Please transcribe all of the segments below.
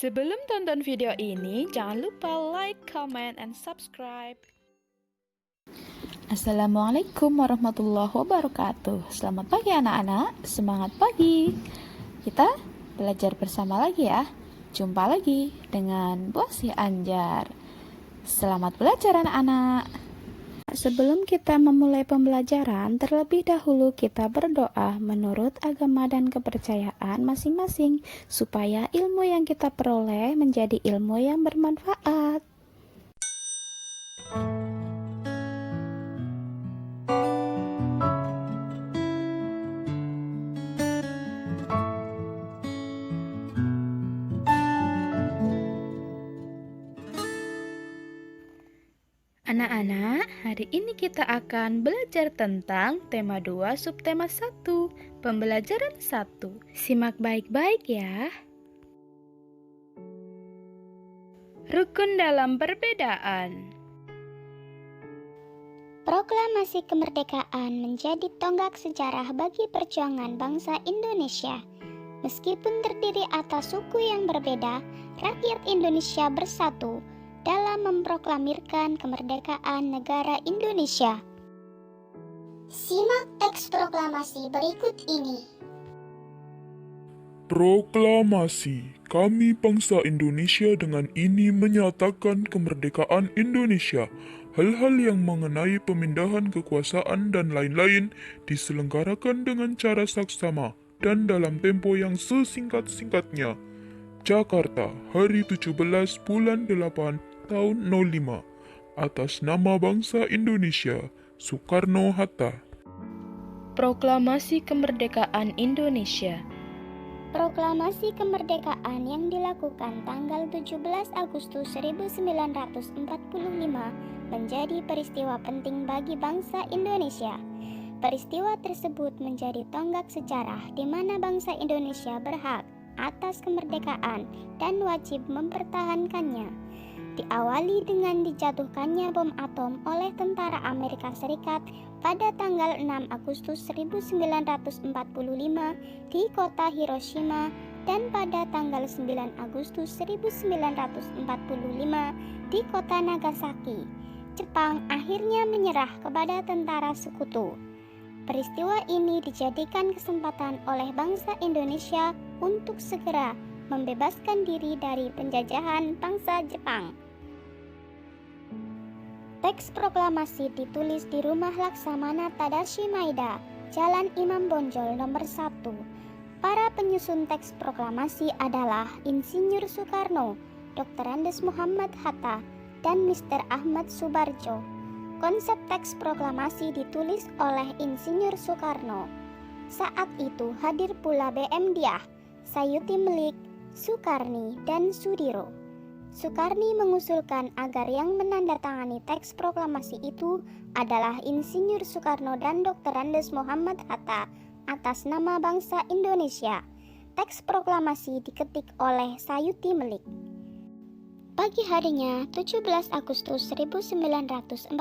Sebelum tonton video ini, jangan lupa like, comment, and subscribe. Assalamualaikum warahmatullahi wabarakatuh. Selamat pagi anak-anak, semangat pagi. Kita belajar bersama lagi ya. Jumpa lagi dengan Bu Asih Anjar. Selamat belajar anak-anak. Sebelum kita memulai pembelajaran, terlebih dahulu kita berdoa menurut agama dan kepercayaan masing-masing, supaya ilmu yang kita peroleh menjadi ilmu yang bermanfaat. Anak-anak, hari ini kita akan belajar tentang tema 2 subtema 1, pembelajaran 1. Simak baik-baik ya. Rukun dalam perbedaan. Proklamasi kemerdekaan menjadi tonggak sejarah bagi perjuangan bangsa Indonesia. Meskipun terdiri atas suku yang berbeda, rakyat Indonesia bersatu dalam memproklamirkan kemerdekaan negara Indonesia. Simak teks proklamasi berikut ini. Proklamasi, kami bangsa Indonesia dengan ini menyatakan kemerdekaan Indonesia. Hal-hal yang mengenai pemindahan kekuasaan dan lain-lain diselenggarakan dengan cara saksama dan dalam tempo yang sesingkat-singkatnya. Jakarta, hari 17 bulan 8 tahun 05. Atas nama bangsa Indonesia, Soekarno-Hatta. Proklamasi kemerdekaan Indonesia. Proklamasi kemerdekaan yang dilakukan tanggal 17 Agustus 1945 menjadi peristiwa penting bagi bangsa Indonesia. Peristiwa tersebut menjadi tonggak sejarah di mana bangsa Indonesia berhak atas kemerdekaan dan wajib mempertahankannya. Diawali dengan dijatuhkannya bom atom oleh tentara Amerika Serikat pada tanggal 6 Agustus 1945 di kota Hiroshima dan pada tanggal 9 Agustus 1945 di kota Nagasaki. Jepang akhirnya menyerah kepada tentara sekutu. Peristiwa ini dijadikan kesempatan oleh bangsa Indonesia untuk segera membebaskan diri dari penjajahan bangsa Jepang. Teks proklamasi ditulis di Rumah Laksamana Tadashi Maeda, Jalan Imam Bonjol nomor 1. Para penyusun teks proklamasi adalah Insinyur Soekarno, Dr. Andes Muhammad Hatta, dan Mr. Ahmad Subarjo. Konsep teks proklamasi ditulis oleh Insinyur Soekarno. Saat itu hadir pula BM Diah, Sayuti Melik, Sukarni, dan Sudiro. Sukarni mengusulkan agar yang menandatangani teks proklamasi itu adalah Insinyur Soekarno dan Dr. Andes Muhammad Hatta atas nama bangsa Indonesia. Teks proklamasi diketik oleh Sayuti Melik. Pagi harinya, 17 Agustus 1945,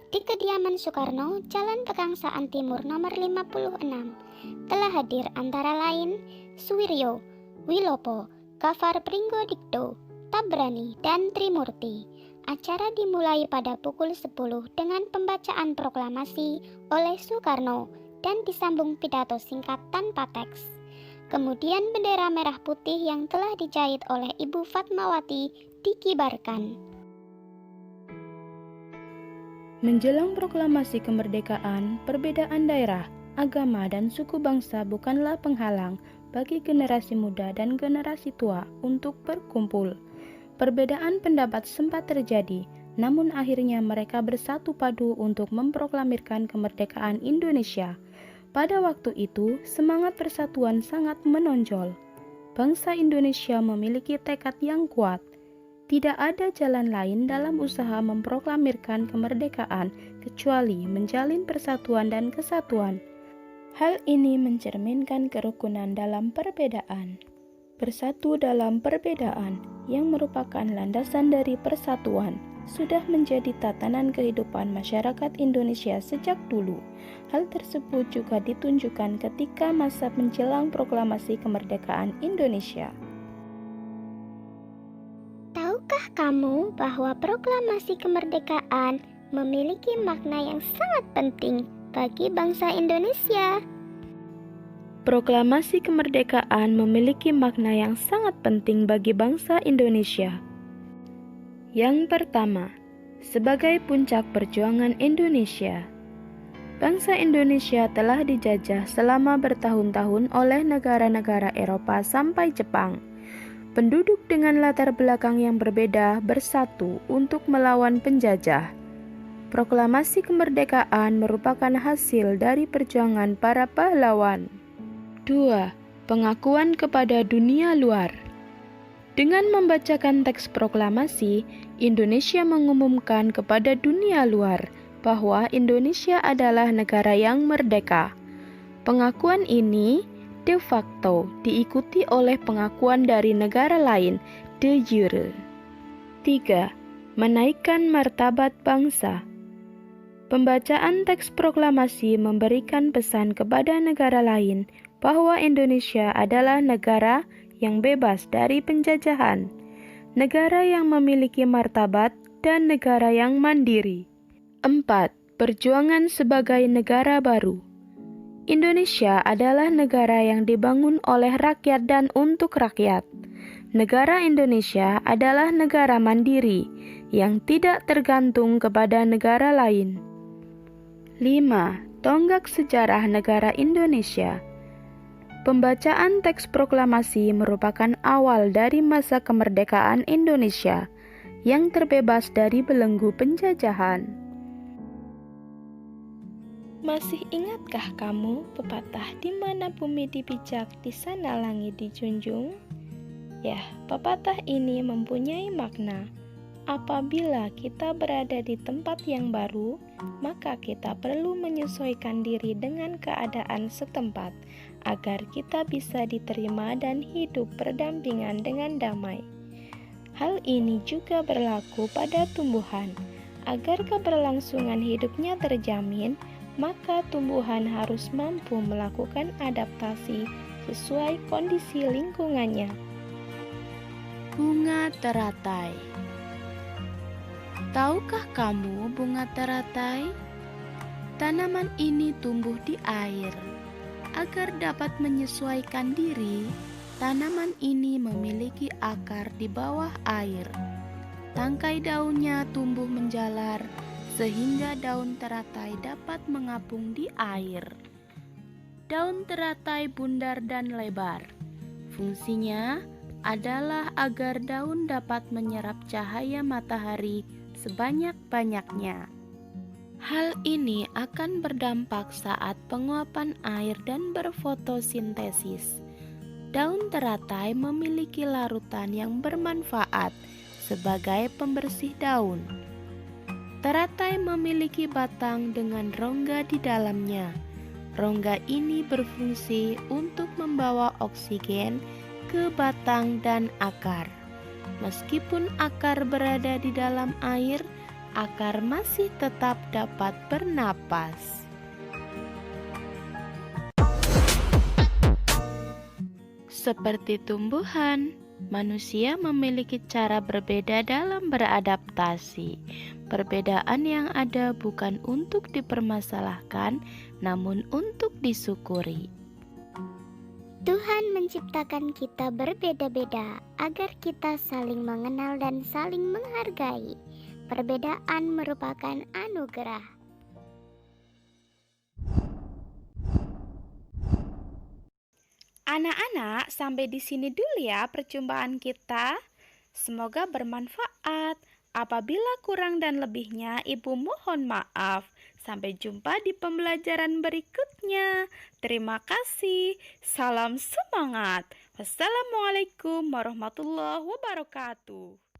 di kediaman Soekarno, Jalan Pegangsaan Timur nomor 56, telah hadir antara lain Suwiryo, Wilopo, Gafar Pringgodikdo, Tabrani, dan Trimurti. Acara dimulai pada pukul 10 dengan pembacaan proklamasi oleh Soekarno dan disambung pidato singkat tanpa teks. Kemudian bendera merah putih yang telah dijahit oleh Ibu Fatmawati dikibarkan. Menjelang proklamasi kemerdekaan, perbedaan daerah, agama, dan suku bangsa bukanlah penghalang bagi generasi muda dan generasi tua untuk berkumpul. Perbedaan pendapat sempat terjadi, namun akhirnya mereka bersatu padu untuk memproklamirkan kemerdekaan Indonesia. Pada waktu itu, semangat persatuan sangat menonjol. Bangsa Indonesia memiliki tekad yang kuat. Tidak ada jalan lain dalam usaha memproklamirkan kemerdekaan kecuali menjalin persatuan dan kesatuan. Hal ini mencerminkan kerukunan dalam perbedaan. Bersatu dalam perbedaan yang merupakan landasan dari persatuan sudah menjadi tatanan kehidupan masyarakat Indonesia sejak dulu. Hal tersebut juga ditunjukkan ketika masa menjelang proklamasi kemerdekaan Indonesia. Tahukah kamu bahwa proklamasi kemerdekaan memiliki makna yang sangat penting bagi bangsa Indonesia? Proklamasi kemerdekaan memiliki makna yang sangat penting bagi bangsa Indonesia. Yang pertama, sebagai puncak perjuangan Indonesia. Bangsa Indonesia telah dijajah selama bertahun-tahun oleh negara-negara Eropa sampai Jepang. Penduduk dengan latar belakang yang berbeda bersatu untuk melawan penjajah. Proklamasi kemerdekaan merupakan hasil dari perjuangan para pahlawan. 2. Pengakuan kepada dunia luar. Dengan membacakan teks proklamasi, Indonesia mengumumkan kepada dunia luar bahwa Indonesia adalah negara yang merdeka. Pengakuan ini de facto diikuti oleh pengakuan dari negara lain de jure. 3. Menaikkan martabat bangsa. Pembacaan teks proklamasi memberikan pesan kepada negara lain bahwa Indonesia adalah negara yang bebas dari penjajahan, negara yang memiliki martabat, dan negara yang mandiri. 4. Perjuangan sebagai negara baru. Indonesia adalah negara yang dibangun oleh rakyat dan untuk rakyat. Negara Indonesia adalah negara mandiri yang tidak tergantung kepada negara lain. 5. Tonggak sejarah negara Indonesia. Pembacaan teks proklamasi merupakan awal dari masa kemerdekaan Indonesia yang terbebas dari belenggu penjajahan. Masih ingatkah kamu pepatah di mana bumi dipijak, di sana langit dijunjung? Ya, pepatah ini mempunyai makna. Apabila kita berada di tempat yang baru, maka kita perlu menyesuaikan diri dengan keadaan setempat agar kita bisa diterima dan hidup berdampingan dengan damai. Hal ini juga berlaku pada tumbuhan. Agar keberlangsungan hidupnya terjamin, maka tumbuhan harus mampu melakukan adaptasi sesuai kondisi lingkungannya. Bunga teratai. Tahukah kamu bunga teratai? Tanaman ini tumbuh di air. Agar dapat menyesuaikan diri, tanaman ini memiliki akar di bawah air. Tangkai daunnya tumbuh menjalar, sehingga daun teratai dapat mengapung di air. Daun teratai bundar dan lebar. Fungsinya adalah agar daun dapat menyerap cahaya matahari sebanyak-banyaknya. Hal ini akan berdampak saat penguapan air dan berfotosintesis. Daun teratai memiliki larutan yang bermanfaat sebagai pembersih daun. Teratai memiliki batang dengan rongga di dalamnya. Rongga ini berfungsi untuk membawa oksigen ke batang dan akar. Meskipun akar berada di dalam air, akar masih tetap dapat bernapas. Seperti tumbuhan, manusia memiliki cara berbeda dalam beradaptasi. Perbedaan yang ada bukan untuk dipermasalahkan, namun untuk disyukuri. Tuhan menciptakan kita berbeda-beda agar kita saling mengenal dan saling menghargai. Perbedaan merupakan anugerah. Anak-anak, sampai di sini dulu ya perjumpaan kita. Semoga bermanfaat. Apabila kurang dan lebihnya, Ibu mohon maaf. Sampai jumpa di pembelajaran berikutnya. Terima kasih. Salam semangat. Wassalamualaikum warahmatullahi wabarakatuh.